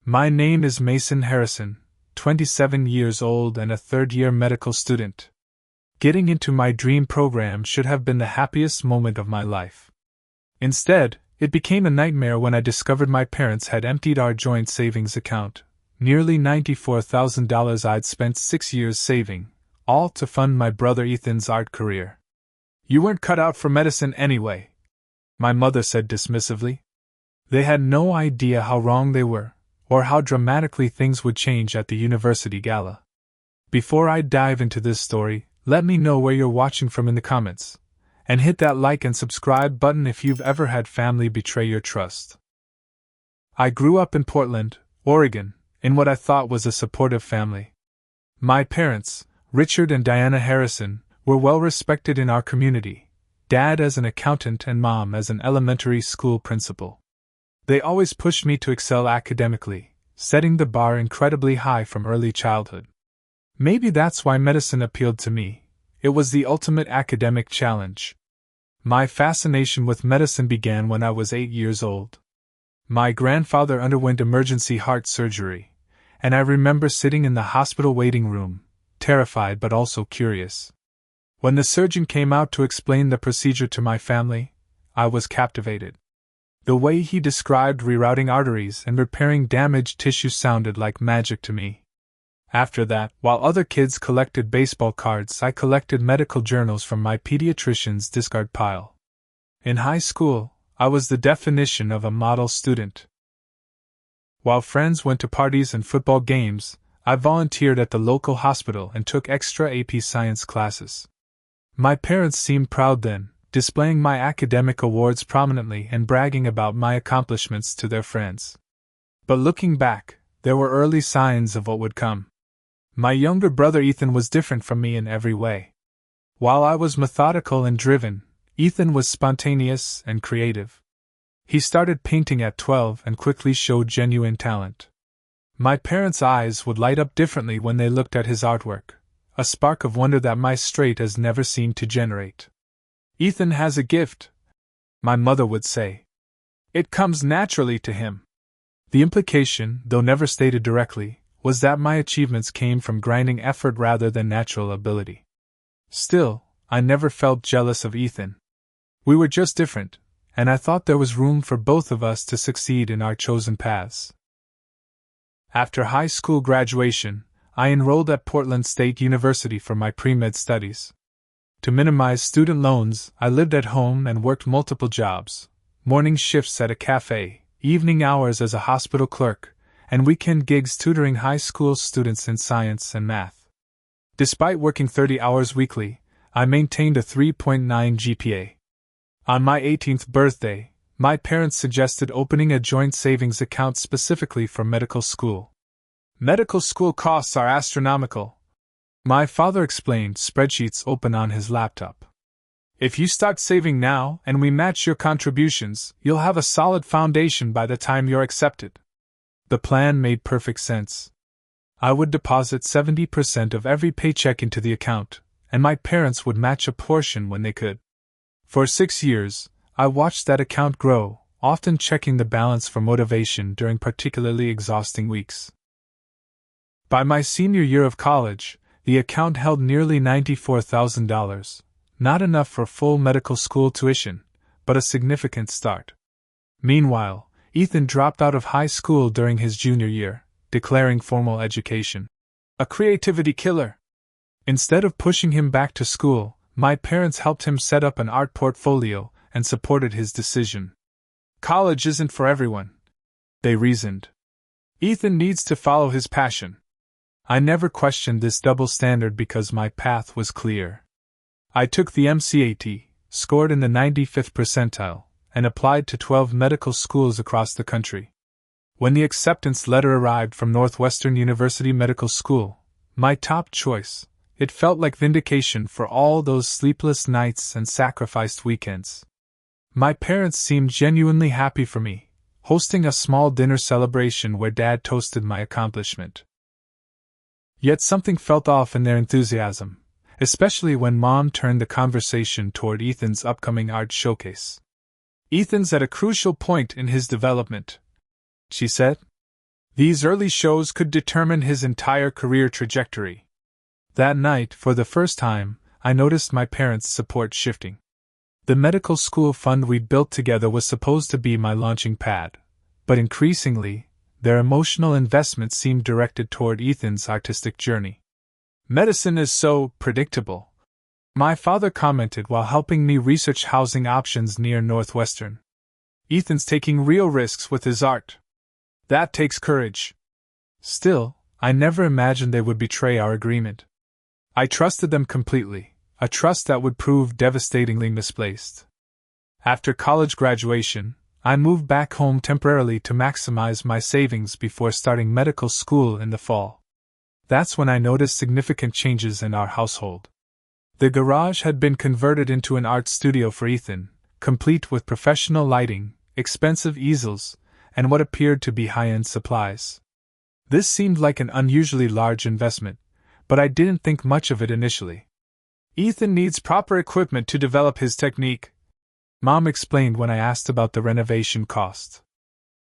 My name is Mason Harrison, 27 years old and a third-year medical student. Getting into my dream program should have been the happiest moment of my life. Instead, it became a nightmare when I discovered my parents had emptied our joint savings account, nearly $94,000 I'd spent 6 years saving, all to fund my brother Ethan's art career. "You weren't cut out for medicine anyway," my mother said dismissively. They had no idea how wrong they were, or how dramatically things would change at the university gala. Before I dive into this story, let me know where you're watching from in the comments, and hit that like and subscribe button if you've ever had family betray your trust. I grew up in Portland, Oregon, in what I thought was a supportive family. My parents, Richard and Diana Harrison, were well respected in our community, Dad as an accountant and Mom as an elementary school principal. They always pushed me to excel academically, setting the bar incredibly high from early childhood. Maybe that's why medicine appealed to me. It was the ultimate academic challenge. My fascination with medicine began when I was 8 years old. My grandfather underwent emergency heart surgery, and I remember sitting in the hospital waiting room, terrified but also curious. When the surgeon came out to explain the procedure to my family, I was captivated. The way he described rerouting arteries and repairing damaged tissue sounded like magic to me. After that, while other kids collected baseball cards, I collected medical journals from my pediatrician's discard pile. In high school, I was the definition of a model student. While friends went to parties and football games, I volunteered at the local hospital and took extra AP science classes. My parents seemed proud then, displaying my academic awards prominently and bragging about my accomplishments to their friends. But looking back, there were early signs of what would come. My younger brother Ethan was different from me in every way. While I was methodical and driven, Ethan was spontaneous and creative. He started painting at 12 and quickly showed genuine talent. My parents' eyes would light up differently when they looked at his artwork, a spark of wonder that my straight has never seemed to generate. "Ethan has a gift," my mother would say. "It comes naturally to him." The implication, though never stated directly, was that my achievements came from grinding effort rather than natural ability. Still, I never felt jealous of Ethan. We were just different, and I thought there was room for both of us to succeed in our chosen paths. After high school graduation, I enrolled at Portland State University for my pre-med studies. To minimize student loans, I lived at home and worked multiple jobs: morning shifts at a cafe, evening hours as a hospital clerk, and weekend gigs tutoring high school students in science and math. Despite working 30 hours weekly, I maintained a 3.9 GPA. On my 18th birthday, my parents suggested opening a joint savings account specifically for medical school. "Medical school costs are astronomical," my father explained, spreadsheets open on his laptop. "If you start saving now and we match your contributions, you'll have a solid foundation by the time you're accepted." The plan made perfect sense. I would deposit 70% of every paycheck into the account, and my parents would match a portion when they could. For 6 years, I watched that account grow, often checking the balance for motivation during particularly exhausting weeks. By my senior year of college, the account held nearly $94,000, not enough for full medical school tuition, but a significant start. Meanwhile, Ethan dropped out of high school during his junior year, declaring formal education a creativity killer. Instead of pushing him back to school, my parents helped him set up an art portfolio and supported his decision. "College isn't for everyone," they reasoned. "Ethan needs to follow his passion." I never questioned this double standard because my path was clear. I took the MCAT, scored in the 95th percentile, and applied to 12 medical schools across the country. When the acceptance letter arrived from Northwestern University Medical School, my top choice, it felt like vindication for all those sleepless nights and sacrificed weekends. My parents seemed genuinely happy for me, hosting a small dinner celebration where Dad toasted my accomplishment. Yet something felt off in their enthusiasm, especially when Mom turned the conversation toward Ethan's upcoming art showcase. "Ethan's at a crucial point in his development," she said. These early shows could determine his entire career trajectory. That night, for the first time, I noticed my parents' support shifting. The medical school fund we'd built together was supposed to be my launching pad, but increasingly, their emotional investment seemed directed toward Ethan's artistic journey. "Medicine is so predictable," my father commented while helping me research housing options near Northwestern. "Ethan's taking real risks with his art. That takes courage." Still, I never imagined they would betray our agreement. I trusted them completely, a trust that would prove devastatingly misplaced. After college graduation, I moved back home temporarily to maximize my savings before starting medical school in the fall. That's when I noticed significant changes in our household. The garage had been converted into an art studio for Ethan, complete with professional lighting, expensive easels, and what appeared to be high-end supplies. This seemed like an unusually large investment, but I didn't think much of it initially. "Ethan needs proper equipment to develop his technique," Mom explained when I asked about the renovation cost.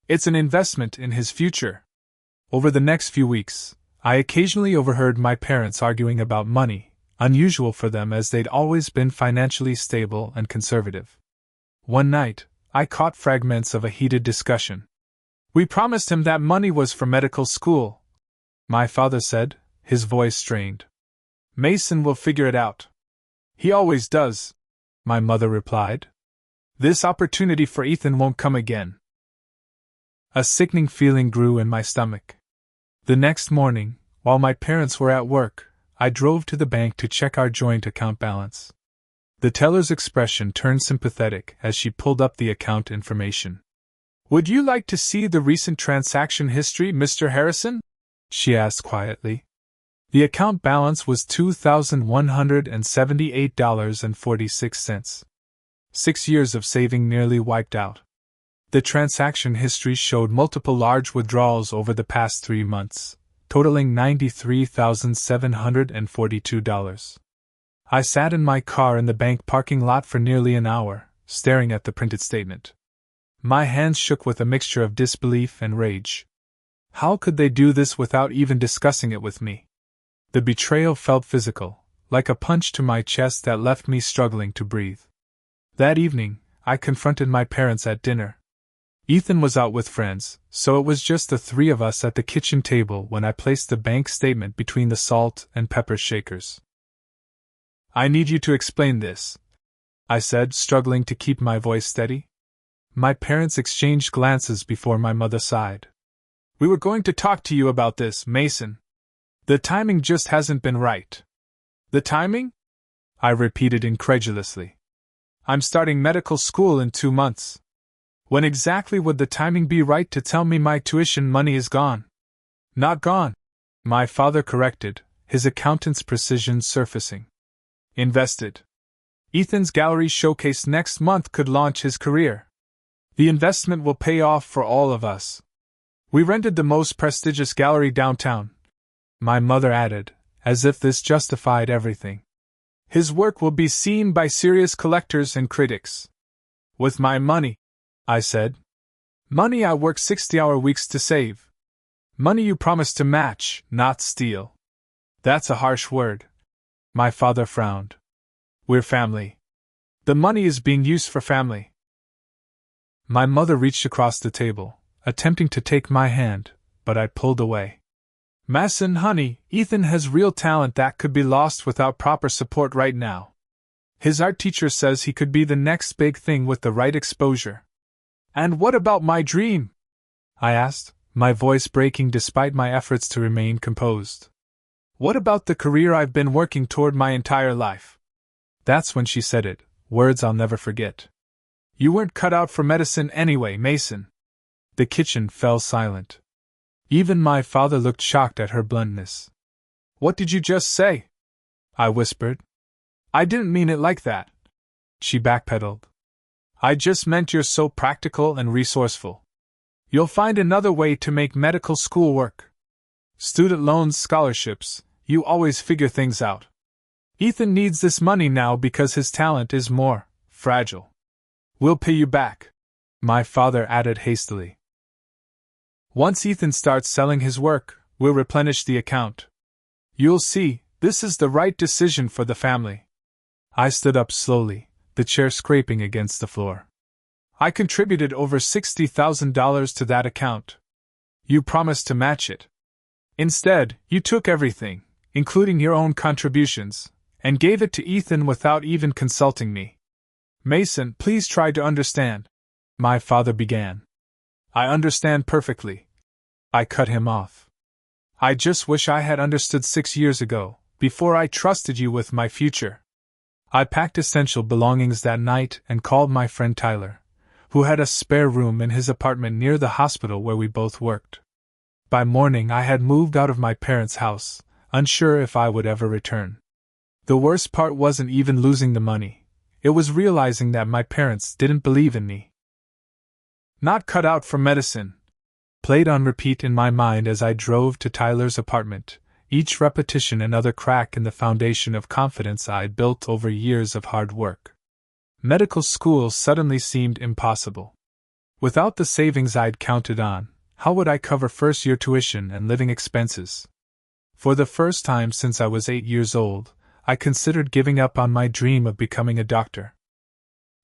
"It's an investment in his future." Over the next few weeks, I occasionally overheard my parents arguing about money, unusual for them as they'd always been financially stable and conservative. One night, I caught fragments of a heated discussion. "We promised him that money was for medical school," my father said, his voice strained. "Mason will figure it out." "He always does," my mother replied. "This opportunity for Ethan won't come again." A sickening feeling grew in my stomach. The next morning, while my parents were at work, I drove to the bank to check our joint account balance. The teller's expression turned sympathetic as she pulled up the account information. "Would you like to see the recent transaction history, Mr. Harrison?" she asked quietly. The account balance was $2,178.46. 6 years of saving nearly wiped out. The transaction history showed multiple large withdrawals over the past 3 months, totaling $93,742. I sat in my car in the bank parking lot for nearly an hour, staring at the printed statement. My hands shook with a mixture of disbelief and rage. How could they do this without even discussing it with me? The betrayal felt physical, like a punch to my chest that left me struggling to breathe. That evening, I confronted my parents at dinner. Ethan was out with friends, so it was just the three of us at the kitchen table when I placed the bank statement between the salt and pepper shakers. "I need you to explain this," I said, struggling to keep my voice steady. My parents exchanged glances before my mother sighed. "We were going to talk to you about this, Mason. The timing just hasn't been right." "The timing?" I repeated incredulously. "I'm starting medical school in 2 months. When exactly would the timing be right to tell me my tuition money is gone?" "Not gone," my father corrected, his accountant's precision surfacing. "Invested. Ethan's gallery showcase next month could launch his career. The investment will pay off for all of us. We rented the most prestigious gallery downtown," my mother added, as if this justified everything. "His work will be seen by serious collectors and critics. With my money," I said. "Money I work 60-hour weeks to save. Money you promised to match, not steal." "That's a harsh word." My father frowned. "We're family. The money is being used for family." My mother reached across the table, attempting to take my hand, but I pulled away. "Mason, honey, Ethan has real talent that could be lost without proper support right now. His art teacher says he could be the next big thing with the right exposure." "And what about my dream?" I asked, my voice breaking despite my efforts to remain composed. "What about the career I've been working toward my entire life?" That's when she said it, words I'll never forget. "You weren't cut out for medicine anyway, Mason." The kitchen fell silent. Even my father looked shocked at her bluntness. "What did you just say?" I whispered. "I didn't mean it like that," she backpedaled. "I just meant you're so practical and resourceful. You'll find another way to make medical school work. Student loans, scholarships, you always figure things out. Ethan needs this money now because his talent is more fragile. We'll pay you back," my father added hastily. Once Ethan starts selling his work, we'll replenish the account. You'll see, this is the right decision for the family. I stood up slowly, the chair scraping against the floor. I contributed over $60,000 to that account. You promised to match it. Instead, you took everything, including your own contributions, and gave it to Ethan without even consulting me. Mason, please try to understand. My father began. I understand perfectly. I cut him off. I just wish I had understood 6 years ago, before I trusted you with my future. I packed essential belongings that night and called my friend Tyler, who had a spare room in his apartment near the hospital where we both worked. By morning I had moved out of my parents' house, unsure if I would ever return. The worst part wasn't even losing the money, it was realizing that my parents didn't believe in me. Not cut out for medicine, played on repeat in my mind as I drove to Tyler's apartment, each repetition another crack in the foundation of confidence I'd built over years of hard work. Medical school suddenly seemed impossible. Without the savings I'd counted on, how would I cover first-year tuition and living expenses? For the first time since I was 8 years old, I considered giving up on my dream of becoming a doctor.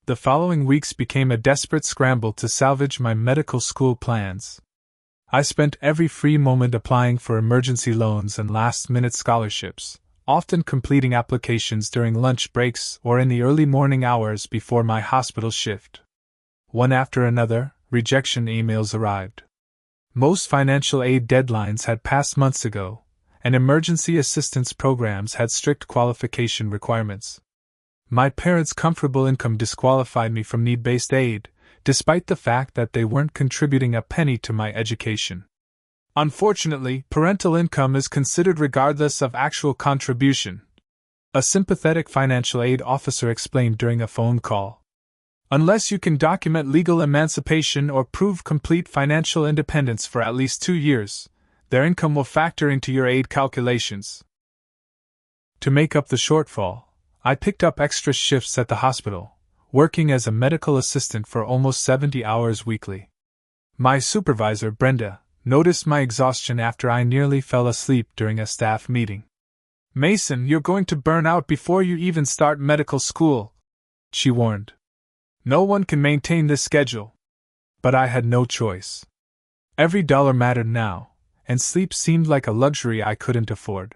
The following weeks became a desperate scramble to salvage my medical school plans. I spent every free moment applying for emergency loans and last-minute scholarships, often completing applications during lunch breaks or in the early morning hours before my hospital shift. One after another, rejection emails arrived. Most financial aid deadlines had passed months ago, and emergency assistance programs had strict qualification requirements. My parents' comfortable income disqualified me from need-based aid, despite the fact that they weren't contributing a penny to my education. Unfortunately, parental income is considered regardless of actual contribution, a sympathetic financial aid officer explained during a phone call. Unless you can document legal emancipation or prove complete financial independence for at least 2 years, their income will factor into your aid calculations. To make up the shortfall, I picked up extra shifts at the hospital, working as a medical assistant for almost 70 hours weekly. My supervisor, Brenda, noticed my exhaustion after I nearly fell asleep during a staff meeting. "Mason, you're going to burn out before you even start medical school," she warned. "No one can maintain this schedule." But I had no choice. Every dollar mattered now, and sleep seemed like a luxury I couldn't afford.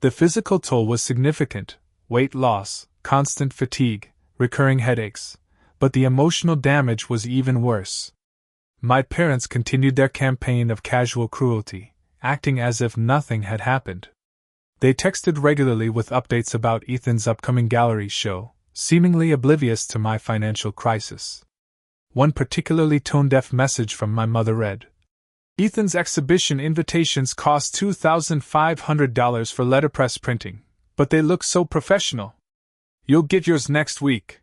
The physical toll was significant: weight loss, constant fatigue, recurring headaches, but the emotional damage was even worse. My parents continued their campaign of casual cruelty, acting as if nothing had happened. They texted regularly with updates about Ethan's upcoming gallery show, seemingly oblivious to my financial crisis. One particularly tone-deaf message from my mother read, "Ethan's exhibition invitations cost $2,500 for letterpress printing, but they look so professional. You'll get yours next week."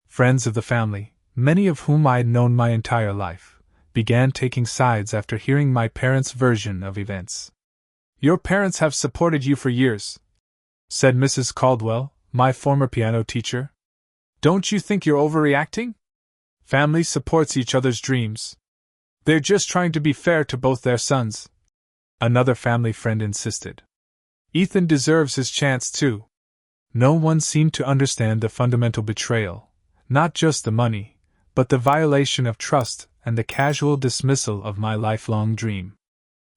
Friends of the family, many of whom I had known my entire life, began taking sides after hearing my parents' version of events. "Your parents have supported you for years," said Mrs. Caldwell, my former piano teacher. "Don't you think you're overreacting? Family supports each other's dreams. They're just trying to be fair to both their sons," another family friend insisted. "Ethan deserves his chance too." No one seemed to understand the fundamental betrayal, not just the money, but the violation of trust and the casual dismissal of my lifelong dream.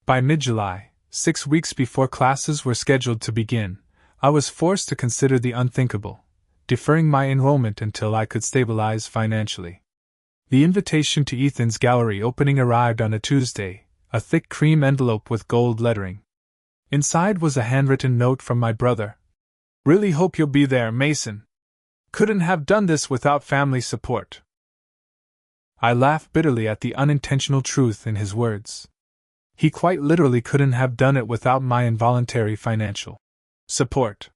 By mid-July, 6 weeks before classes were scheduled to begin, I was forced to consider the unthinkable, deferring my enrollment until I could stabilize financially. The invitation to Ethan's gallery opening arrived on a Tuesday, a thick cream envelope with gold lettering. Inside was a handwritten note from my brother. "Really hope you'll be there, Mason. Couldn't have done this without family support." I laughed bitterly at the unintentional truth in his words. He quite literally couldn't have done it without my involuntary financial support.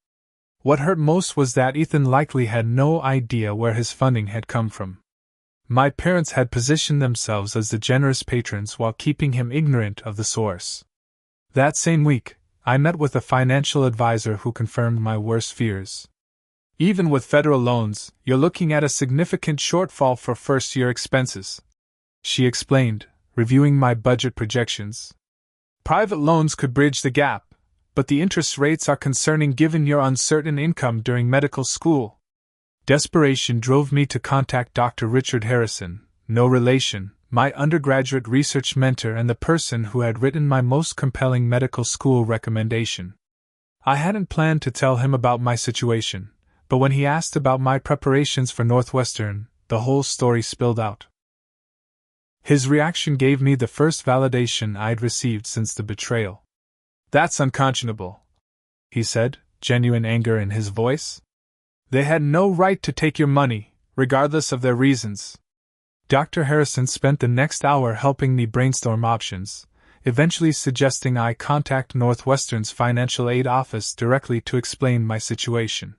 What hurt most was that Ethan likely had no idea where his funding had come from. My parents had positioned themselves as the generous patrons while keeping him ignorant of the source. That same week, I met with a financial advisor who confirmed my worst fears. "Even with federal loans, you're looking at a significant shortfall for first-year expenses," she explained, reviewing my budget projections. Private loans could bridge the gap, but the interest rates are concerning given your uncertain income during medical school. Desperation drove me to contact Dr. Richard Harrison, no relation, my undergraduate research mentor and the person who had written my most compelling medical school recommendation. I hadn't planned to tell him about my situation, but when he asked about my preparations for Northwestern, the whole story spilled out. His reaction gave me the first validation I'd received since the betrayal. "That's unconscionable," he said, genuine anger in his voice. "They had no right to take your money, regardless of their reasons." Dr. Harrison spent the next hour helping me brainstorm options, eventually suggesting I contact Northwestern's financial aid office directly to explain my situation.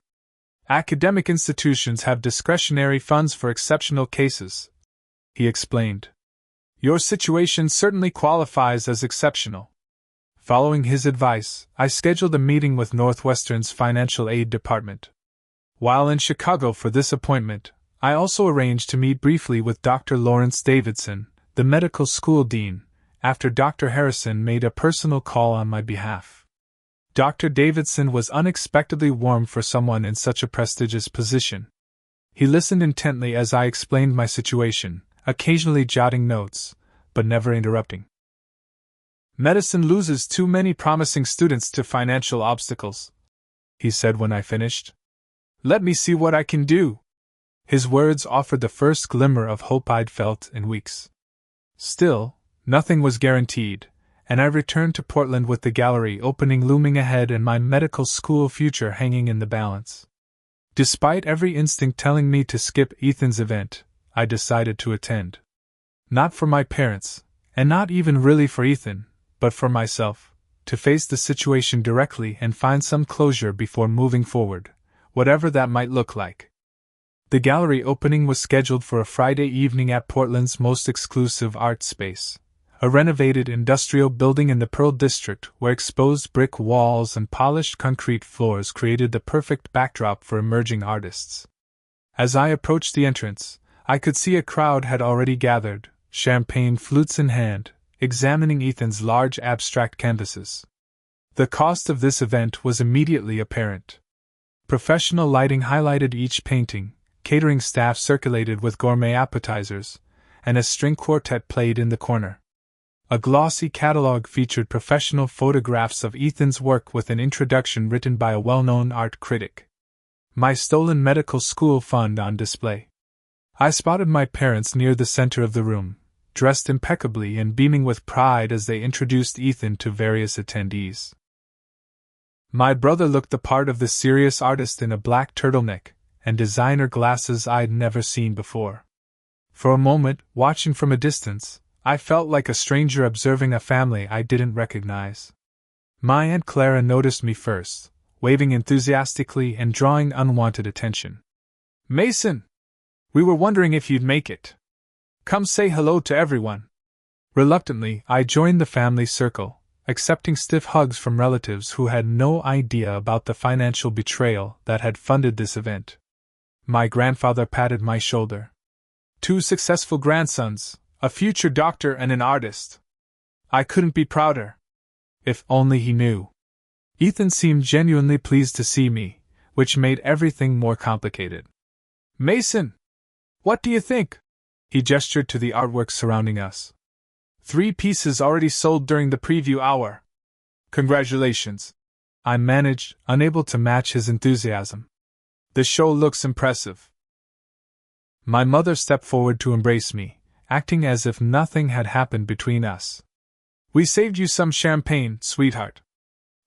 "Academic institutions have discretionary funds for exceptional cases," he explained. "Your situation certainly qualifies as exceptional." Following his advice, I scheduled a meeting with Northwestern's financial aid department. While in Chicago for this appointment, I also arranged to meet briefly with Dr. Lawrence Davidson, the medical school dean, after Dr. Harrison made a personal call on my behalf. Dr. Davidson was unexpectedly warm for someone in such a prestigious position. He listened intently as I explained my situation, occasionally jotting notes, but never interrupting. "Medicine loses too many promising students to financial obstacles," he said when I finished. "Let me see what I can do." His words offered the first glimmer of hope I'd felt in weeks. Still, nothing was guaranteed, and I returned to Portland with the gallery opening looming ahead and my medical school future hanging in the balance. Despite every instinct telling me to skip Ethan's event, I decided to attend. Not for my parents, and not even really for Ethan, but for myself, to face the situation directly and find some closure before moving forward, whatever that might look like. The gallery opening was scheduled for a Friday evening at Portland's most exclusive art space, a renovated industrial building in the Pearl District where exposed brick walls and polished concrete floors created the perfect backdrop for emerging artists. As I approached the entrance, I could see a crowd had already gathered, champagne flutes in hand, examining Ethan's large abstract canvases. The cost of this event was immediately apparent. Professional lighting highlighted each painting, catering staff circulated with gourmet appetizers, and a string quartet played in the corner. A glossy catalog featured professional photographs of Ethan's work with an introduction written by a well-known art critic. My stolen medical school fund on display. I spotted my parents near the center of the room, dressed impeccably and beaming with pride as they introduced Ethan to various attendees. My brother looked the part of the serious artist in a black turtleneck and designer glasses I'd never seen before. For a moment, watching from a distance, I felt like a stranger observing a family I didn't recognize. My Aunt Clara noticed me first, waving enthusiastically and drawing unwanted attention. "Mason! We were wondering if you'd make it. Come say hello to everyone." Reluctantly, I joined the family circle, accepting stiff hugs from relatives who had no idea about the financial betrayal that had funded this event. My grandfather patted my shoulder. "Two successful grandsons, a future doctor and an artist. I couldn't be prouder." If only he knew. Ethan seemed genuinely pleased to see me, which made everything more complicated. "Mason! What do you think?" He gestured to the artwork surrounding us. 3 pieces already sold during the preview hour. "Congratulations," I managed, unable to match his enthusiasm. "The show looks impressive." My mother stepped forward to embrace me, acting as if nothing had happened between us. "We saved you some champagne, sweetheart.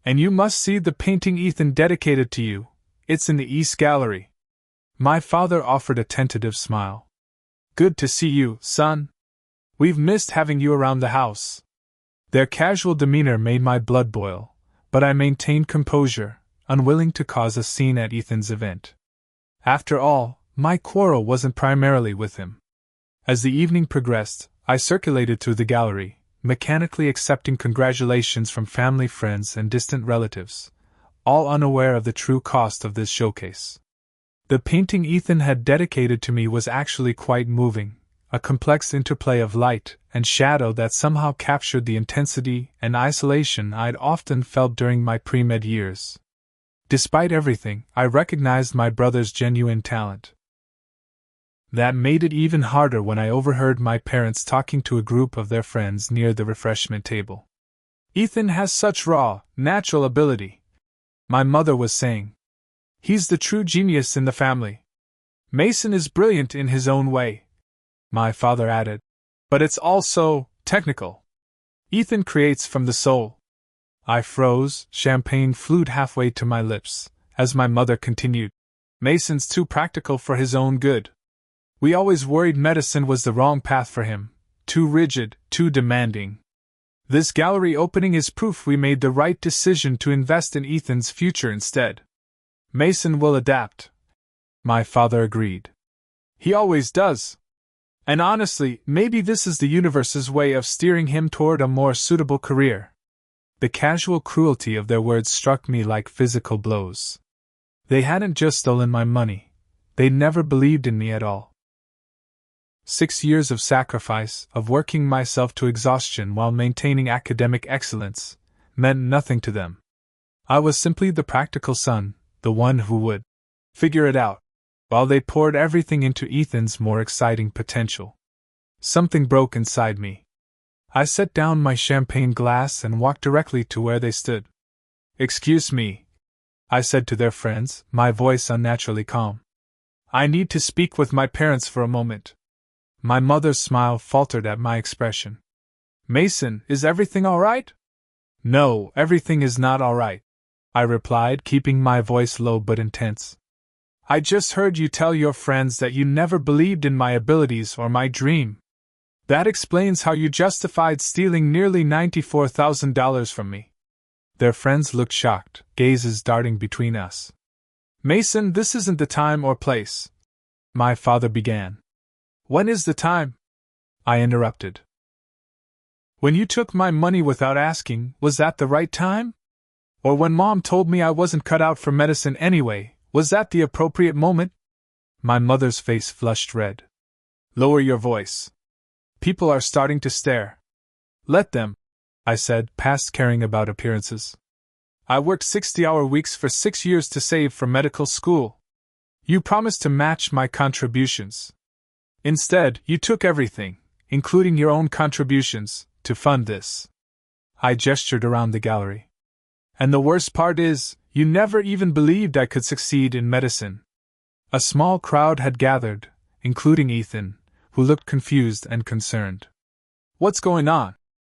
And you must see the painting Ethan dedicated to you. It's in the East Gallery." My father offered a tentative smile. "Good to see you, son. We've missed having you around the house." Their casual demeanor made my blood boil, but I maintained composure, unwilling to cause a scene at Ethan's event. After all, my quarrel wasn't primarily with him. As the evening progressed, I circulated through the gallery, mechanically accepting congratulations from family, friends, and distant relatives, all unaware of the true cost of this showcase. The painting Ethan had dedicated to me was actually quite moving, a complex interplay of light and shadow that somehow captured the intensity and isolation I'd often felt during my pre-med years. Despite everything, I recognized my brother's genuine talent. That made it even harder when I overheard my parents talking to a group of their friends near the refreshment table. "Ethan has such raw, natural ability," my mother was saying. "He's the true genius in the family. Mason is brilliant in his own way," my father added. "But it's all so technical. Ethan creates from the soul." I froze, champagne flowed halfway to my lips, as my mother continued. "Mason's too practical for his own good. We always worried medicine was the wrong path for him, too rigid, too demanding. This gallery opening is proof we made the right decision to invest in Ethan's future instead. Mason will adapt." My father agreed. "He always does. And honestly, maybe this is the universe's way of steering him toward a more suitable career." The casual cruelty of their words struck me like physical blows. They hadn't just stolen my money. They'd never believed in me at all. 6 years of sacrifice, of working myself to exhaustion while maintaining academic excellence, meant nothing to them. I was simply the practical son, the one who would figure it out, while they poured everything into Ethan's more exciting potential. Something broke inside me. I set down my champagne glass and walked directly to where they stood. "Excuse me," I said to their friends, my voice unnaturally calm. "I need to speak with my parents for a moment." My mother's smile faltered at my expression. "Mason, is everything all right?" "No, everything is not all right," I replied, keeping my voice low but intense. "I just heard you tell your friends that you never believed in my abilities or my dream. That explains how you justified stealing nearly $94,000 from me." Their friends looked shocked, gazes darting between us. "Mason, this isn't the time or place," my father began. "When is the time?" I interrupted. "When you took my money without asking, was that the right time? Or when Mom told me I wasn't cut out for medicine anyway, was that the appropriate moment?" My mother's face flushed red. "Lower your voice. People are starting to stare." "Let them," I said, past caring about appearances. "I worked 60-hour weeks for 6 years to save for medical school. You promised to match my contributions. Instead, you took everything, including your own contributions, to fund this." I gestured around the gallery. "And the worst part is, you never even believed I could succeed in medicine." A small crowd had gathered, including Ethan, who looked confused and concerned. "What's going on?"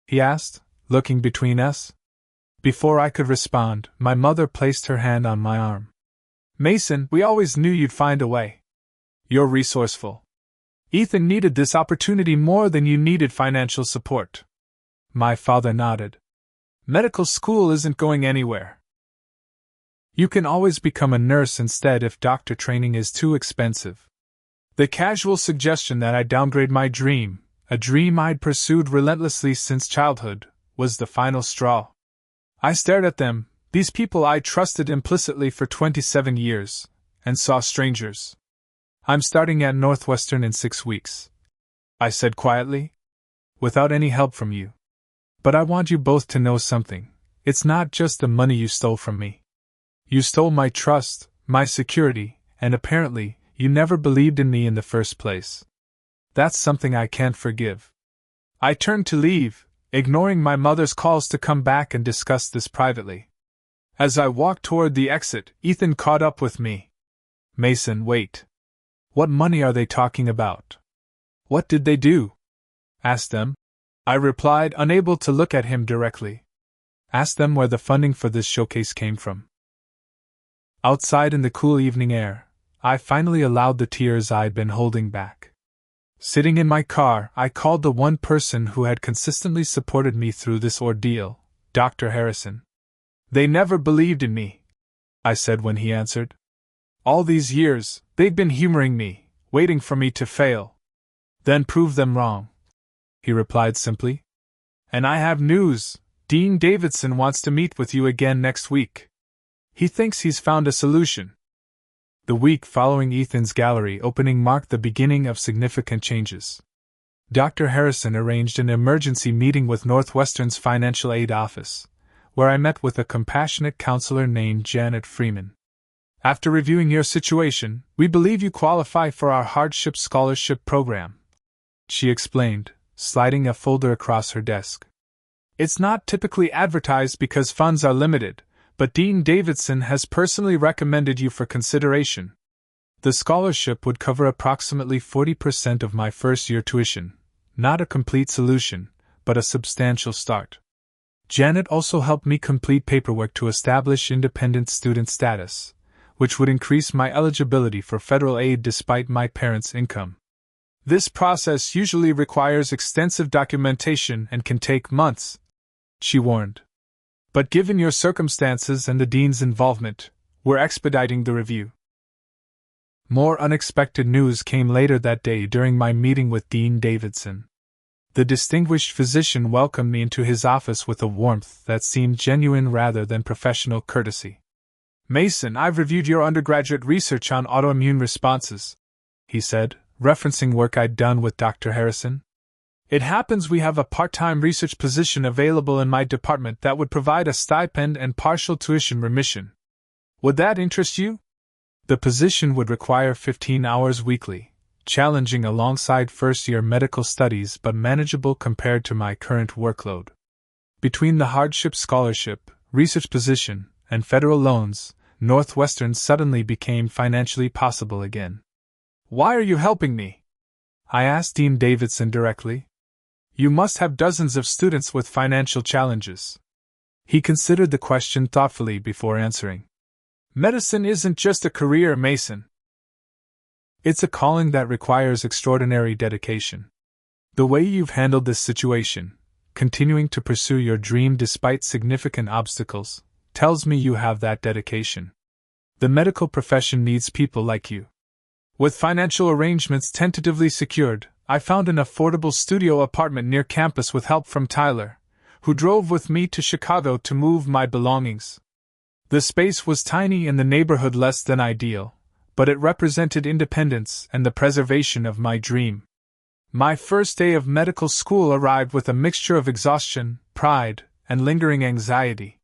he asked, looking between us. Before I could respond, my mother placed her hand on my arm. "Mason, we always knew you'd find a way. You're resourceful. Ethan needed this opportunity more than you needed financial support." My father nodded. "Medical school isn't going anywhere. You can always become a nurse instead if doctor training is too expensive." The casual suggestion that I downgrade my dream, a dream I'd pursued relentlessly since childhood, was the final straw. I stared at them, these people I trusted implicitly for 27 years, and saw strangers. "I'm starting at Northwestern in 6 weeks," I said quietly, "without any help from you. But I want you both to know something. It's not just the money you stole from me. You stole my trust, my security, and apparently, you never believed in me in the first place. That's something I can't forgive." I turned to leave, ignoring my mother's calls to come back and discuss this privately. As I walked toward the exit, Ethan caught up with me. "Mason, wait. What money are they talking about? What did they do?" "Ask them," I replied, unable to look at him directly. "Ask them where the funding for this showcase came from." Outside in the cool evening air, I finally allowed the tears I'd been holding back. Sitting in my car, I called the one person who had consistently supported me through this ordeal, Dr. Harrison. "They never believed in me," I said when he answered. "All these years, they'd been humoring me, waiting for me to fail. Then prove them wrong," he replied simply. "And I have news. Dean Davidson wants to meet with you again next week. He thinks he's found a solution." The week following Ethan's gallery opening marked the beginning of significant changes. Dr. Harrison arranged an emergency meeting with Northwestern's financial aid office, where I met with a compassionate counselor named Janet Freeman. After reviewing your situation, we believe you qualify for our hardship scholarship program, she explained, sliding a folder across her desk. It's not typically advertised because funds are limited, but Dean Davidson has personally recommended you for consideration. The scholarship would cover approximately 40% of my first-year tuition, not a complete solution, but a substantial start. Janet also helped me complete paperwork to establish independent student status, which would increase my eligibility for federal aid despite my parents' income. This process usually requires extensive documentation and can take months, she warned. But given your circumstances and the dean's involvement, we're expediting the review. More unexpected news came later that day during my meeting with Dean Davidson. The distinguished physician welcomed me into his office with a warmth that seemed genuine rather than professional courtesy. Mason, I've reviewed your undergraduate research on autoimmune responses, he said, referencing work I'd done with Dr. Harrison. It happens we have a part-time research position available in my department that would provide a stipend and partial tuition remission. Would that interest you? The position would require 15 hours weekly, challenging alongside first-year medical studies but manageable compared to my current workload. Between the hardship scholarship, research position, and federal loans, Northwestern suddenly became financially possible again. Why are you helping me? I asked Dean Davidson directly. You must have dozens of students with financial challenges. He considered the question thoughtfully before answering. Medicine isn't just a career, Mason. It's a calling that requires extraordinary dedication. The way you've handled this situation, continuing to pursue your dream despite significant obstacles, tells me you have that dedication. The medical profession needs people like you. With financial arrangements tentatively secured, I found an affordable studio apartment near campus with help from Tyler, who drove with me to Chicago to move my belongings. The space was tiny and the neighborhood less than ideal, but it represented independence and the preservation of my dream. My first day of medical school arrived with a mixture of exhaustion, pride, and lingering anxiety.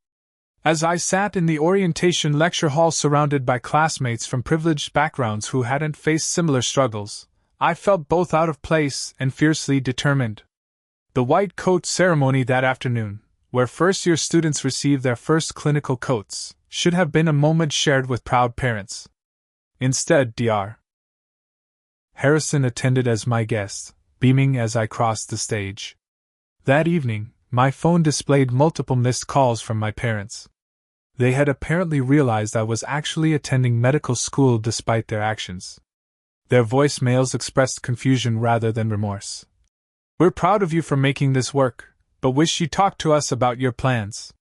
As I sat in the orientation lecture hall surrounded by classmates from privileged backgrounds who hadn't faced similar struggles, I felt both out of place and fiercely determined. The white coat ceremony that afternoon, where first-year students receive their first clinical coats, should have been a moment shared with proud parents. Instead, Dr. Harrison attended as my guest, beaming as I crossed the stage. That evening, my phone displayed multiple missed calls from my parents. They had apparently realized I was actually attending medical school despite their actions. Their voicemails expressed confusion rather than remorse. We're proud of you for making this work, but wish you talked to us about your plans.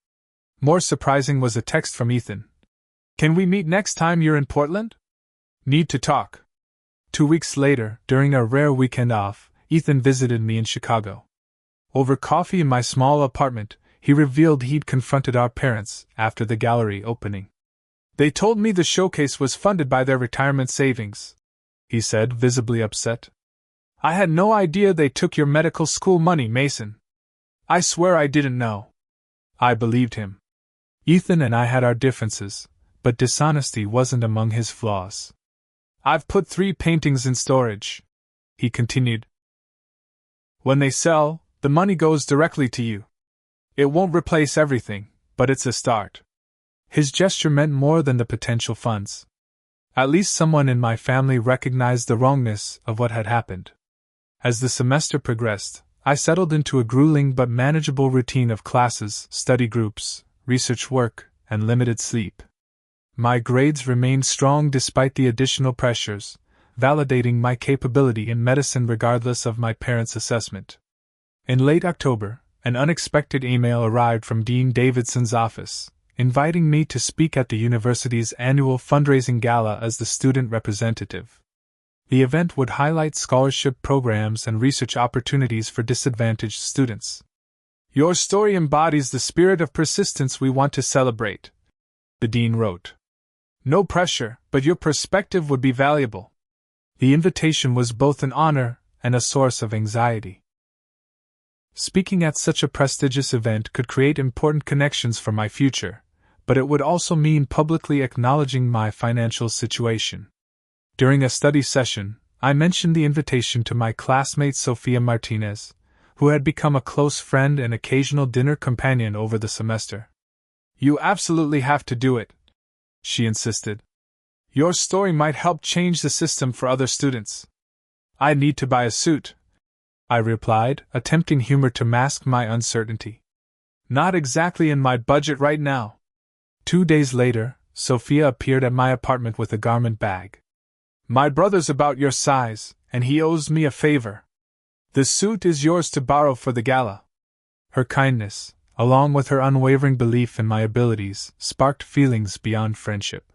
More surprising was a text from Ethan. Can we meet next time you're in Portland? Need to talk. 2 weeks later, during our rare weekend off, Ethan visited me in Chicago. Over coffee in my small apartment, he revealed he'd confronted our parents after the gallery opening. They told me the showcase was funded by their retirement savings, he said, visibly upset. I had no idea they took your medical school money, Mason. I swear I didn't know. I believed him. Ethan and I had our differences, but dishonesty wasn't among his flaws. I've put 3 paintings in storage, he continued. When they sell, the money goes directly to you. It won't replace everything, but it's a start. His gesture meant more than the potential funds. At least someone in my family recognized the wrongness of what had happened. As the semester progressed, I settled into a grueling but manageable routine of classes, study groups, research work, and limited sleep. My grades remained strong despite the additional pressures, validating my capability in medicine regardless of my parents' assessment. In late October, an unexpected email arrived from Dean Davidson's office, inviting me to speak at the university's annual fundraising gala as the student representative. The event would highlight scholarship programs and research opportunities for disadvantaged students. Your story embodies the spirit of persistence we want to celebrate, the dean wrote. No pressure, but your perspective would be valuable. The invitation was both an honor and a source of anxiety. Speaking at such a prestigious event could create important connections for my future, but it would also mean publicly acknowledging my financial situation. During a study session, I mentioned the invitation to my classmate Sofia Martinez, who had become a close friend and occasional dinner companion over the semester. "You absolutely have to do it," she insisted. "Your story might help change the system for other students." "I need to buy a suit," I replied, attempting humor to mask my uncertainty. "Not exactly in my budget right now." 2 days later, Sophia appeared at my apartment with a garment bag. "My brother's about your size, and he owes me a favor. The suit is yours to borrow for the gala." Her kindness, along with her unwavering belief in my abilities, sparked feelings beyond friendship.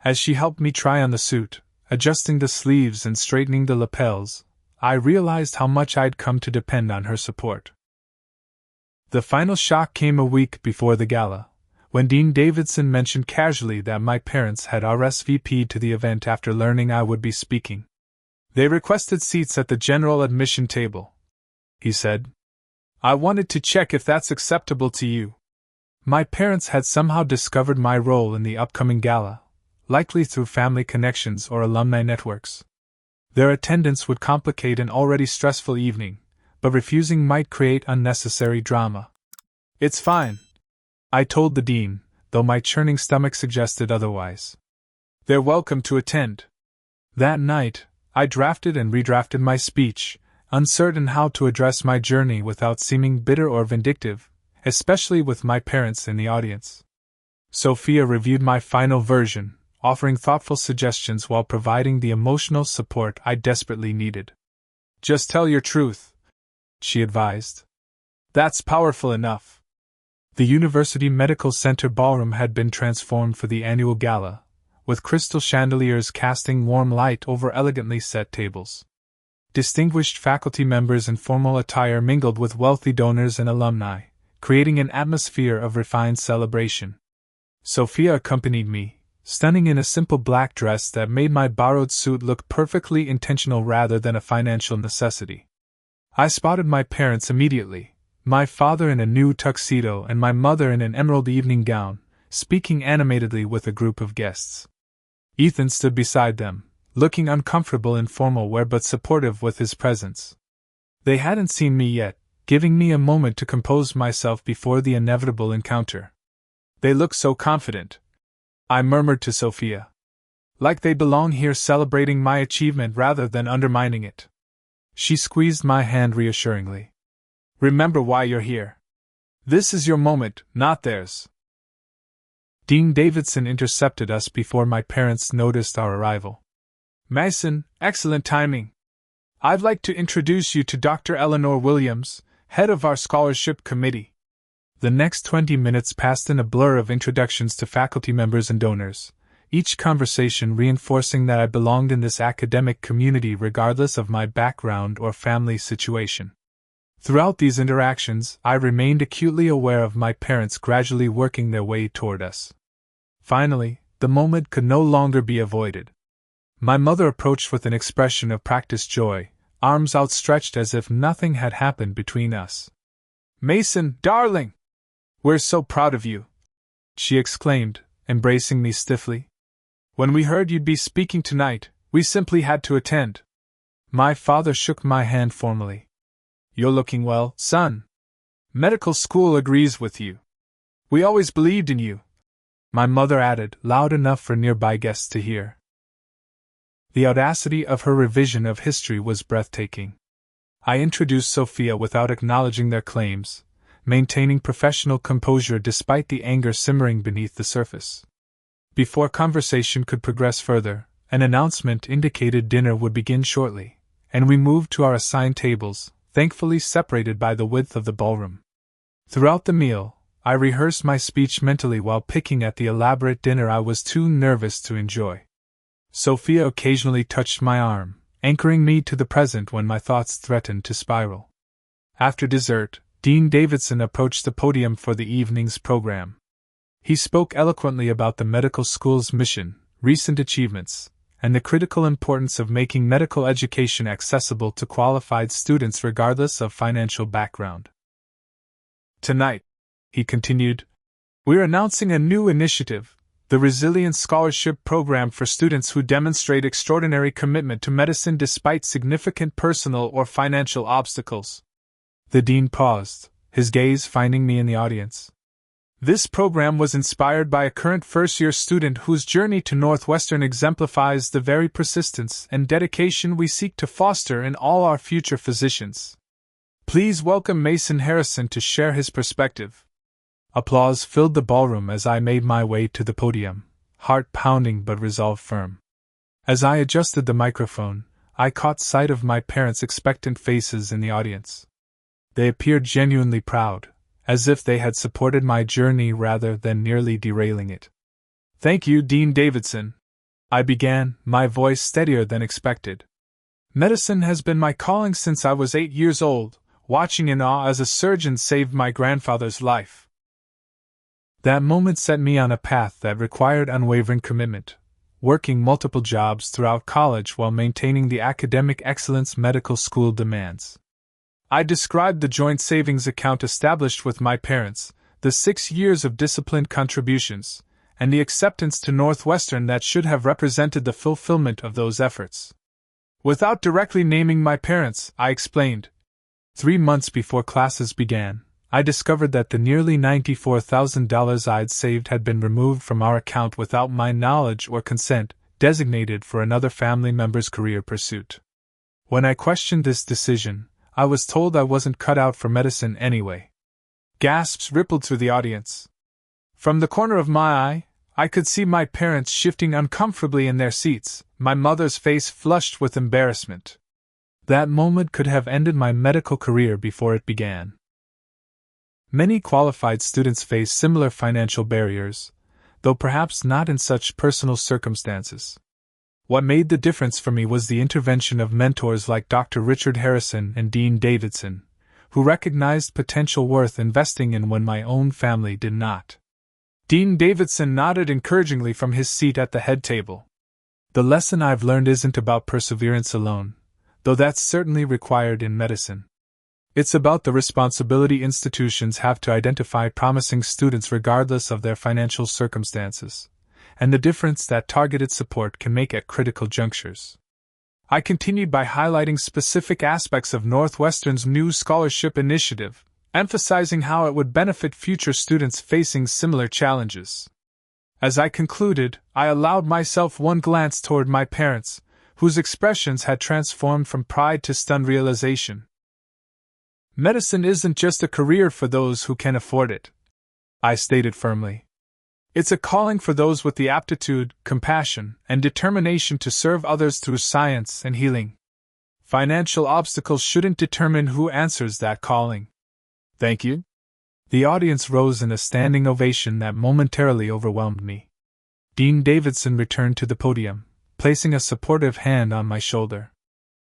As she helped me try on the suit, adjusting the sleeves and straightening the lapels, I realized how much I'd come to depend on her support. The final shock came a week before the gala, when Dean Davidson mentioned casually that my parents had RSVP'd to the event after learning I would be speaking. "They requested seats at the general admission table," he said. "I wanted to check if that's acceptable to you." My parents had somehow discovered my role in the upcoming gala, likely through family connections or alumni networks. Their attendance would complicate an already stressful evening, but refusing might create unnecessary drama. "It's fine," I told the dean, though my churning stomach suggested otherwise. "They're welcome to attend." That night, I drafted and redrafted my speech, uncertain how to address my journey without seeming bitter or vindictive, especially with my parents in the audience. Sophia reviewed my final version, offering thoughtful suggestions while providing the emotional support I desperately needed. "Just tell your truth," she advised. "That's powerful enough." The University Medical Center ballroom had been transformed for the annual gala, with crystal chandeliers casting warm light over elegantly set tables. Distinguished faculty members in formal attire mingled with wealthy donors and alumni, creating an atmosphere of refined celebration. Sophia accompanied me, stunning in a simple black dress that made my borrowed suit look perfectly intentional rather than a financial necessity. I spotted my parents immediately, my father in a new tuxedo and my mother in an emerald evening gown, speaking animatedly with a group of guests. Ethan stood beside them, looking uncomfortable in formal wear but supportive with his presence. They hadn't seen me yet, giving me a moment to compose myself before the inevitable encounter. "They look so confident," I murmured to Sophia. "Like they belong here celebrating my achievement rather than undermining it." She squeezed my hand reassuringly. "Remember why you're here. This is your moment, not theirs." Dean Davidson intercepted us before my parents noticed our arrival. "Mason, excellent timing. I'd like to introduce you to Dr. Eleanor Williams, head of our scholarship committee." The next 20 minutes passed in a blur of introductions to faculty members and donors, each conversation reinforcing that I belonged in this academic community regardless of my background or family situation. Throughout these interactions, I remained acutely aware of my parents gradually working their way toward us. Finally, the moment could no longer be avoided. My mother approached with an expression of practiced joy, arms outstretched as if nothing had happened between us. "Mason, darling! We're so proud of you!" she exclaimed, embracing me stiffly. "When we heard you'd be speaking tonight, we simply had to attend." My father shook my hand formally. "You're looking well, son. Medical school agrees with you. We always believed in you," my mother added, loud enough for nearby guests to hear. The audacity of her revision of history was breathtaking. I introduced Sophia without acknowledging their claims, maintaining professional composure despite the anger simmering beneath the surface. Before conversation could progress further, an announcement indicated dinner would begin shortly, and we moved to our assigned tables, thankfully separated by the width of the ballroom. Throughout the meal, I rehearsed my speech mentally while picking at the elaborate dinner I was too nervous to enjoy. Sophia occasionally touched my arm, anchoring me to the present when my thoughts threatened to spiral. After dessert, Dean Davidson approached the podium for the evening's program. He spoke eloquently about the medical school's mission, recent achievements, and the critical importance of making medical education accessible to qualified students regardless of financial background. Tonight, he continued, we're announcing a new initiative, the Resilience Scholarship Program for students who demonstrate extraordinary commitment to medicine despite significant personal or financial obstacles. The dean paused, his gaze finding me in the audience. This program was inspired by a current first-year student whose journey to Northwestern exemplifies the very persistence and dedication we seek to foster in all our future physicians. Please welcome Mason Harrison to share his perspective. Applause filled the ballroom as I made my way to the podium, heart pounding but resolve firm. As I adjusted the microphone, I caught sight of my parents' expectant faces in the audience. They appeared genuinely proud, as if they had supported my journey rather than nearly derailing it. Thank you, Dean Davidson, I began, my voice steadier than expected. Medicine has been my calling since I was 8 years old, watching in awe as a surgeon saved my grandfather's life. That moment set me on a path that required unwavering commitment, working multiple jobs throughout college while maintaining the academic excellence medical school demands. I described the joint savings account established with my parents, the 6 years of disciplined contributions, and the acceptance to Northwestern that should have represented the fulfillment of those efforts. Without directly naming my parents, I explained. 3 months before classes began, I discovered that the nearly $94,000 I'd saved had been removed from our account without my knowledge or consent, designated for another family member's career pursuit. When I questioned this decision, I was told I wasn't cut out for medicine anyway. Gasps rippled through the audience. From the corner of my eye, I could see my parents shifting uncomfortably in their seats, my mother's face flushed with embarrassment. That moment could have ended my medical career before it began. Many qualified students face similar financial barriers, though perhaps not in such personal circumstances. What made the difference for me was the intervention of mentors like Dr. Richard Harrison and Dean Davidson, who recognized potential worth investing in when my own family did not. Dean Davidson nodded encouragingly from his seat at the head table. The lesson I've learned isn't about perseverance alone, though that's certainly required in medicine. It's about the responsibility institutions have to identify promising students regardless of their financial circumstances, and the difference that targeted support can make at critical junctures. I continued by highlighting specific aspects of Northwestern's new scholarship initiative, emphasizing how it would benefit future students facing similar challenges. As I concluded, I allowed myself one glance toward my parents, whose expressions had transformed from pride to stunned realization. Medicine isn't just a career for those who can afford it, I stated firmly. It's a calling for those with the aptitude, compassion, and determination to serve others through science and healing. Financial obstacles shouldn't determine who answers that calling. Thank you. The audience rose in a standing ovation that momentarily overwhelmed me. Dean Davidson returned to the podium, placing a supportive hand on my shoulder.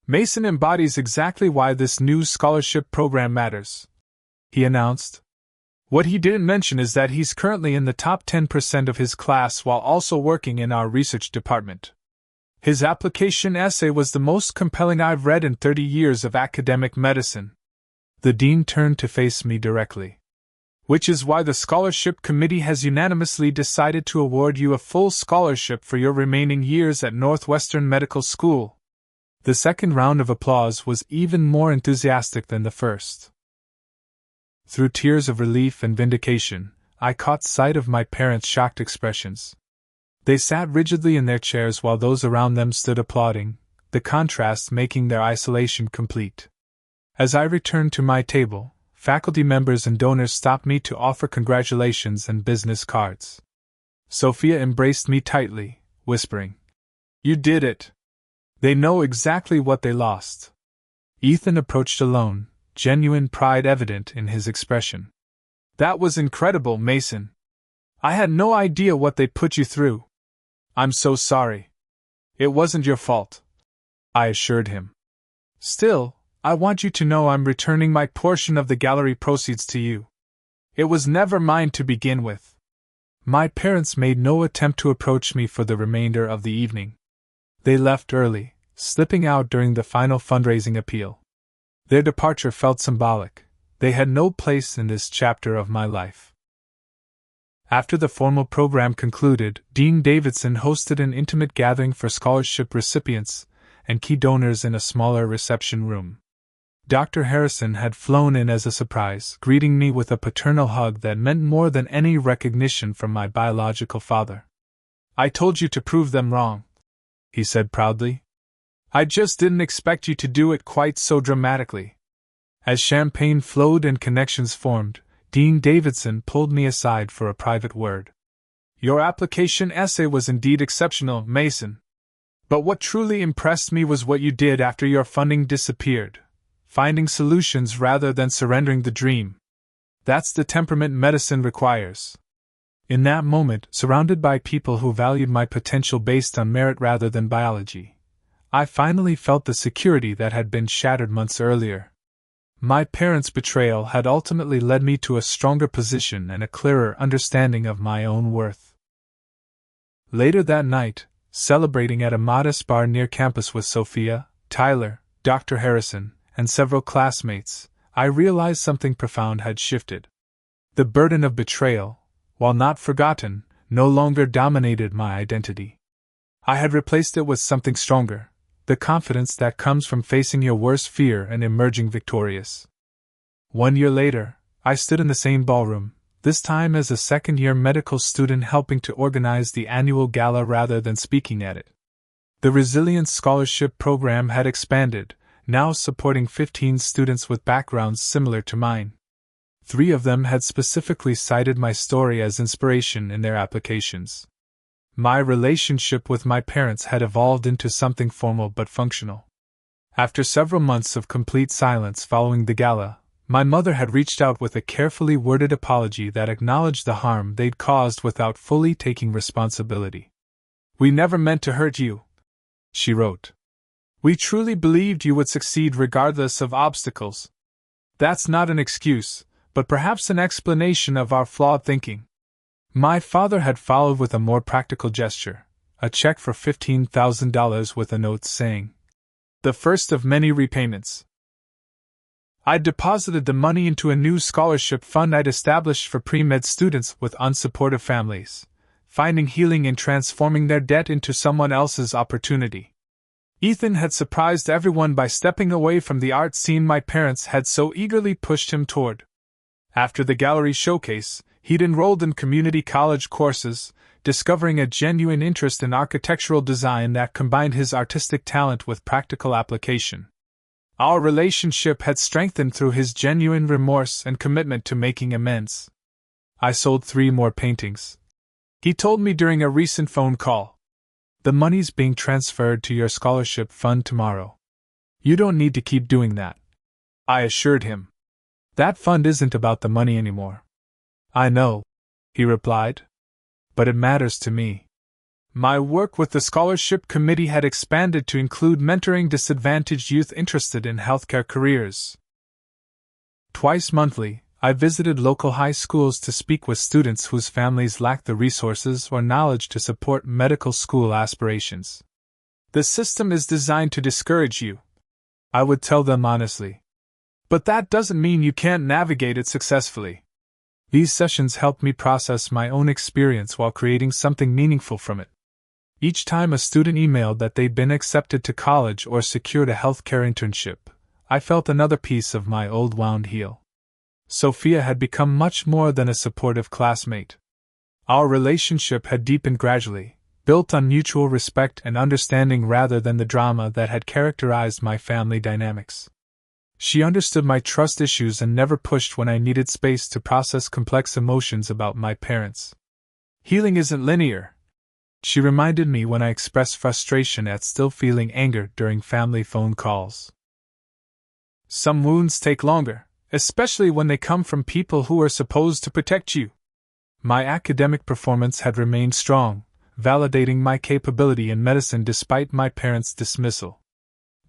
Mason embodies exactly why this new scholarship program matters, he announced. What he didn't mention is that he's currently in the top 10% of his class while also working in our research department. His application essay was the most compelling I've read in 30 years of academic medicine. The dean turned to face me directly. Which is why the scholarship committee has unanimously decided to award you a full scholarship for your remaining years at Northwestern Medical School. The second round of applause was even more enthusiastic than the first. Through tears of relief and vindication, I caught sight of my parents' shocked expressions. They sat rigidly in their chairs while those around them stood applauding, the contrast making their isolation complete. As I returned to my table, faculty members and donors stopped me to offer congratulations and business cards. Sophia embraced me tightly, whispering, "You did it!" They know exactly what they lost. Ethan approached alone, genuine pride evident in his expression. "That was incredible, Mason. I had no idea what they put you through. I'm so sorry. It wasn't your fault," I assured him. "Still, I want you to know I'm returning my portion of the gallery proceeds to you. It was never mine to begin with." My parents made no attempt to approach me for the remainder of the evening. They left early, slipping out during the final fundraising appeal. Their departure felt symbolic. They had no place in this chapter of my life. After the formal program concluded, Dean Davidson hosted an intimate gathering for scholarship recipients and key donors in a smaller reception room. Dr. Harrison had flown in as a surprise, greeting me with a paternal hug that meant more than any recognition from my biological father. "I told you to prove them wrong," he said proudly. "I just didn't expect you to do it quite so dramatically." As champagne flowed and connections formed, Dean Davidson pulled me aside for a private word. "Your application essay was indeed exceptional, Mason. But what truly impressed me was what you did after your funding disappeared, finding solutions rather than surrendering the dream. That's the temperament medicine requires." In that moment, surrounded by people who valued my potential based on merit rather than biology, I finally felt the security that had been shattered months earlier. My parents' betrayal had ultimately led me to a stronger position and a clearer understanding of my own worth. Later that night, celebrating at a modest bar near campus with Sophia, Tyler, Dr. Harrison, and several classmates, I realized something profound had shifted. The burden of betrayal, while not forgotten, no longer dominated my identity. I had replaced it with something stronger, the confidence that comes from facing your worst fear and emerging victorious. 1 year later, I stood in the same ballroom, this time as a second-year medical student helping to organize the annual gala rather than speaking at it. The Resilience Scholarship Program had expanded, now supporting 15 students with backgrounds similar to mine. 3 of them had specifically cited my story as inspiration in their applications. My relationship with my parents had evolved into something formal but functional. After several months of complete silence following the gala, my mother had reached out with a carefully worded apology that acknowledged the harm they'd caused without fully taking responsibility. "We never meant to hurt you," she wrote. "We truly believed you would succeed regardless of obstacles. That's not an excuse, but perhaps an explanation of our flawed thinking." My father had followed with a more practical gesture, a check for $15,000 with a note saying, "The first of many repayments." I'd deposited the money into a new scholarship fund I'd established for pre-med students with unsupportive families, finding healing in transforming their debt into someone else's opportunity. Ethan had surprised everyone by stepping away from the art scene my parents had so eagerly pushed him toward. After the gallery showcase, he'd enrolled in community college courses, discovering a genuine interest in architectural design that combined his artistic talent with practical application. Our relationship had strengthened through his genuine remorse and commitment to making amends. I sold 3 more paintings. He told me during a recent phone call, "The money's being transferred to your scholarship fund tomorrow. You don't need to keep doing that." I assured him, "That fund isn't about the money anymore." "I know," he replied, "but it matters to me." My work with the scholarship committee had expanded to include mentoring disadvantaged youth interested in healthcare careers. Twice monthly, I visited local high schools to speak with students whose families lacked the resources or knowledge to support medical school aspirations. "The system is designed to discourage you," I would tell them honestly. "But that doesn't mean you can't navigate it successfully." These sessions helped me process my own experience while creating something meaningful from it. Each time a student emailed that they'd been accepted to college or secured a healthcare internship, I felt another piece of my old wound heal. Sophia had become much more than a supportive classmate. Our relationship had deepened gradually, built on mutual respect and understanding rather than the drama that had characterized my family dynamics. She understood my trust issues and never pushed when I needed space to process complex emotions about my parents. "Healing isn't linear," she reminded me when I expressed frustration at still feeling anger during family phone calls. "Some wounds take longer, especially when they come from people who are supposed to protect you." My academic performance had remained strong, validating my capability in medicine despite my parents' dismissal.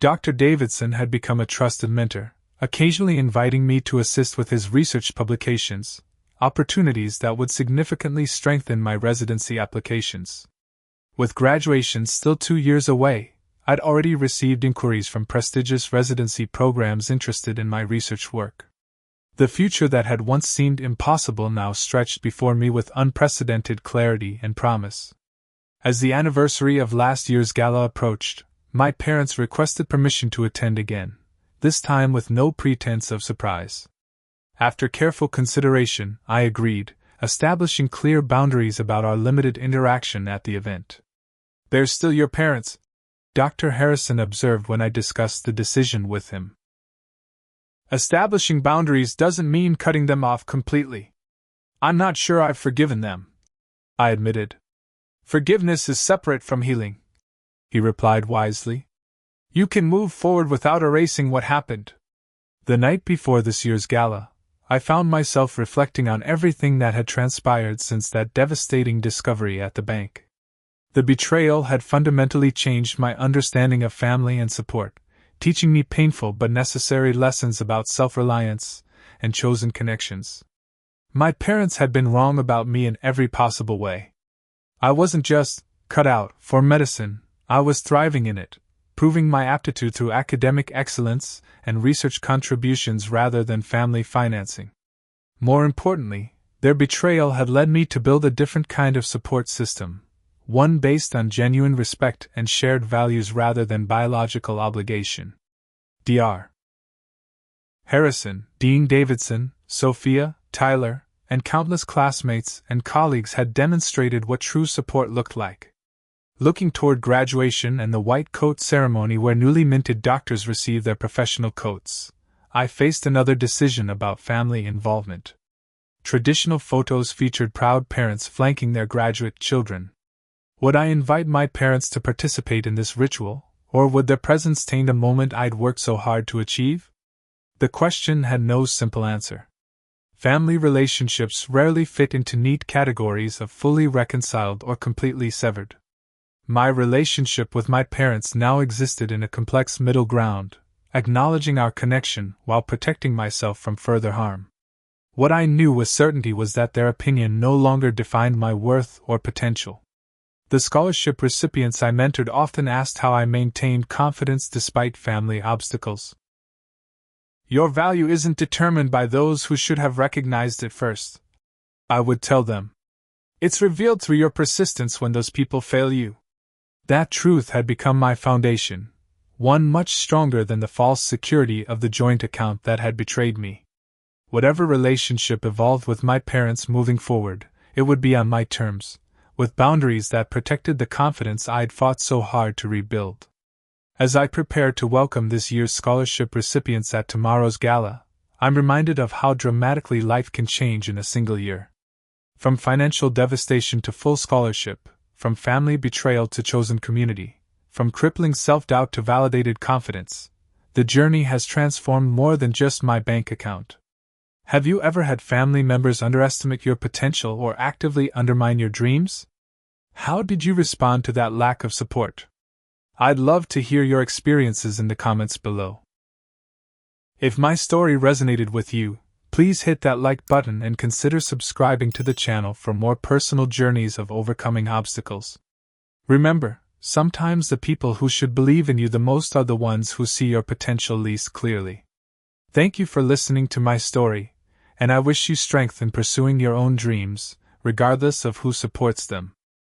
Dr. Davidson had become a trusted mentor, occasionally inviting me to assist with his research publications, opportunities that would significantly strengthen my residency applications. With graduation still 2 years away, I'd already received inquiries from prestigious residency programs interested in my research work. The future that had once seemed impossible now stretched before me with unprecedented clarity and promise. As the anniversary of last year's gala approached, my parents requested permission to attend again, this time with no pretense of surprise. After careful consideration, I agreed, establishing clear boundaries about our limited interaction at the event. "They're still your parents," Dr. Harrison observed when I discussed the decision with him. "Establishing boundaries doesn't mean cutting them off completely. I'm not sure I've forgiven them," I admitted. "Forgiveness is separate from healing," he replied wisely. "You can move forward without erasing what happened." The night before this year's gala, I found myself reflecting on everything that had transpired since that devastating discovery at the bank. The betrayal had fundamentally changed my understanding of family and support, teaching me painful but necessary lessons about self-reliance and chosen connections. My parents had been wrong about me in every possible way. I wasn't just cut out for medicine, I was thriving in it, proving my aptitude through academic excellence and research contributions rather than family financing. More importantly, their betrayal had led me to build a different kind of support system, one based on genuine respect and shared values rather than biological obligation. Dr. Harrison, Dean Davidson, Sophia, Tyler, and countless classmates and colleagues had demonstrated what true support looked like. Looking toward graduation and the white coat ceremony where newly minted doctors received their professional coats, I faced another decision about family involvement. Traditional photos featured proud parents flanking their graduate children. Would I invite my parents to participate in this ritual, or would their presence taint a moment I'd worked so hard to achieve? The question had no simple answer. Family relationships rarely fit into neat categories of fully reconciled or completely severed. My relationship with my parents now existed in a complex middle ground, acknowledging our connection while protecting myself from further harm. What I knew with certainty was that their opinion no longer defined my worth or potential. The scholarship recipients I mentored often asked how I maintained confidence despite family obstacles. "Your value isn't determined by those who should have recognized it first," I would tell them. "It's revealed through your persistence when those people fail you." That truth had become my foundation, one much stronger than the false security of the joint account that had betrayed me. Whatever relationship evolved with my parents moving forward, it would be on my terms, with boundaries that protected the confidence I'd fought so hard to rebuild. As I prepare to welcome this year's scholarship recipients at tomorrow's gala, I'm reminded of how dramatically life can change in a single year. From financial devastation to full scholarship, from family betrayal to chosen community, from crippling self-doubt to validated confidence, the journey has transformed more than just my bank account. Have you ever had family members underestimate your potential or actively undermine your dreams? How did you respond to that lack of support? I'd love to hear your experiences in the comments below. If my story resonated with you, please hit that like button and consider subscribing to the channel for more personal journeys of overcoming obstacles. Remember, sometimes the people who should believe in you the most are the ones who see your potential least clearly. Thank you for listening to my story, and I wish you strength in pursuing your own dreams, regardless of who supports them.